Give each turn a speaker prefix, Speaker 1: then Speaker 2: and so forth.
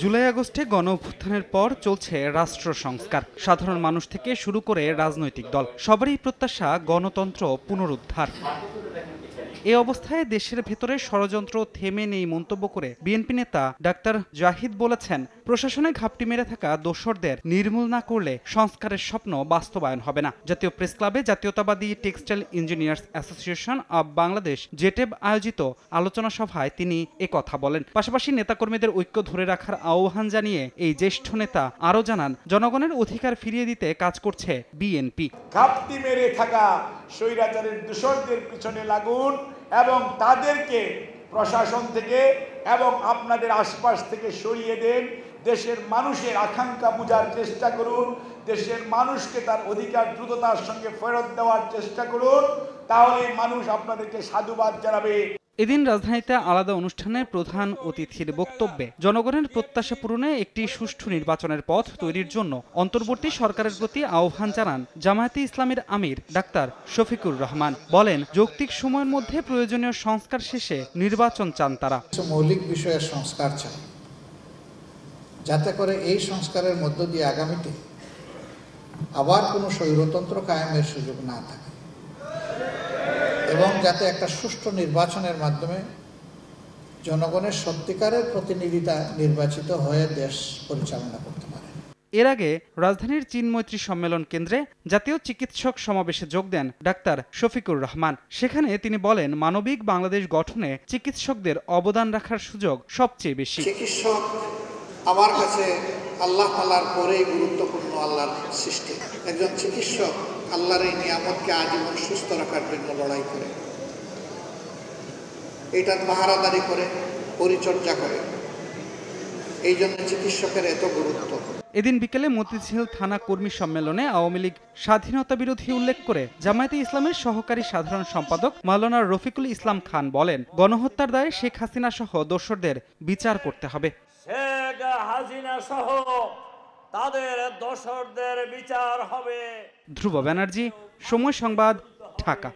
Speaker 1: জুলাই আগস্টে গণ অভ্যুত্থানের পর চলছে রাষ্ট্র সংস্কার। সাধারণ মানুষ থেকে শুরু করে রাজনৈতিক দল সবারই প্রত্যাশা গণতন্ত্র পুনরুদ্ধার। এ অবস্থায় দেশের ভেতরে ষড়যন্ত্র থেমে নেই মন্তব্য করে বিএনপি নেতা ডাক্তার জাহিদ বলেছেন, প্রশাসনে ঘাপটি মেরে থাকা দোসরদের নির্মূল না করলে সংস্কারের স্বপ্ন বাস্তবায়ন হবে না। জাতীয় প্রেস ক্লাবে জাতীয়তাবাদী textile engineers association of Bangladesh জেটেব আয়োজিত আলোচনা সভায় তিনি একথা বলেন। পাশাপাশি নেতাকর্মীদের ঐক্য ধরে রাখার আহ্বান জানিয়ে এই জ্যেষ্ঠ নেতা আরও জানান, জনগণের অধিকার ফিরিয়ে দিতে কাজ করছে বিএনপি।
Speaker 2: ঘাপটি মেরে থাকা স্বৈরাচারের দোসরদের পিছনে লাগুন এবং তাদেরকে প্রশাসন থেকে এবং আপনাদের আশপাশ থেকে সরিয়ে দেন। দেশের মানুষের আকাঙ্ক্ষা বোঝার চেষ্টা করুন, দেশের মানুষকে তার অধিকার দ্রুততার সঙ্গে ফেরত দেওয়ার চেষ্টা করুন, তাহলে মানুষ আপনাদেরকে সাধুবাদ জানাবে।
Speaker 1: এদিন রাজধানীতে আলাদা অনুষ্ঠানে প্রধান অতিথির বক্তব্যে জনগণের প্রত্যাশা পূরণে একটি সুষ্ঠু নির্বাচনের পথ তৈরির জন্য অন্তর্বর্তী সরকারের প্রতি আহ্বান জানান জামায়াতে ইসলামীর আমির ডাক্তার শফিকুর রহমান। বলেন, যৌক্তিক সময়ের মধ্যে প্রয়োজনীয় সংস্কার শেষে নির্বাচন চান তারা।
Speaker 3: মৌলিক বিষয়ের সংস্কার চাই, যাতে করে এই সংস্কারের মধ্য দিয়ে আগামীতে আবার কোনো স্বৈরতন্ত্র কায়েমের সুযোগ না থাকে এবং যাতে একটা সুষ্ঠু নির্বাচনের মাধ্যমে জনগণের সত্যিকারের প্রতিনিধিতা নির্বাচিত হয়ে দেশ পরিচালনা করতে পারে।
Speaker 1: এর আগে রাজধানীর চীন মৈত্রী সম্মেলন কেন্দ্রে জাতীয় চিকিৎসক সমাবেশে যোগ দেন ডাক্তার শফিকুর রহমান। সেখানে তিনি বলেন, মানবিক বাংলাদেশ গঠনে চিকিৎসকদের অবদান রাখার সুযোগ সবচেয়ে বেশি।
Speaker 3: চিকিৎসক আমার কাছে আল্লাহ তাআলার পরেই গুরুত্বপূর্ণ আল্লাহর সৃষ্টি। একজন চিকিৎসক আল্লাহর এই নিয়ামতকে আজীবন সুস্থ রাখার জন্য লড়াই করে, এটার পাহারাদারি করে, পরিচর্যা করে। এই জন্য চিকিৎসকের এত গুরুত্ব।
Speaker 1: এদিন বিকেলে মতিঝিল থানা কর্মী সম্মেলনে আওয়ামী লীগ স্বাধীনতা বিরোধী উল্লেখ করে জামায়াতে ইসলামের সহকারী সাধারণ সম্পাদক মাওলানা রফিকুল ইসলাম খান বলেন, গণহত্যার দায়ে শেখ হাসিনা সহ দোসরদের বিচার করতে হবে।
Speaker 4: শেখ হাসিনা সহ তাদের দোসরদের বিচার হবে।
Speaker 1: ধ্রুব ব্যানার্জি, সময় সংবাদ, ঢাকা।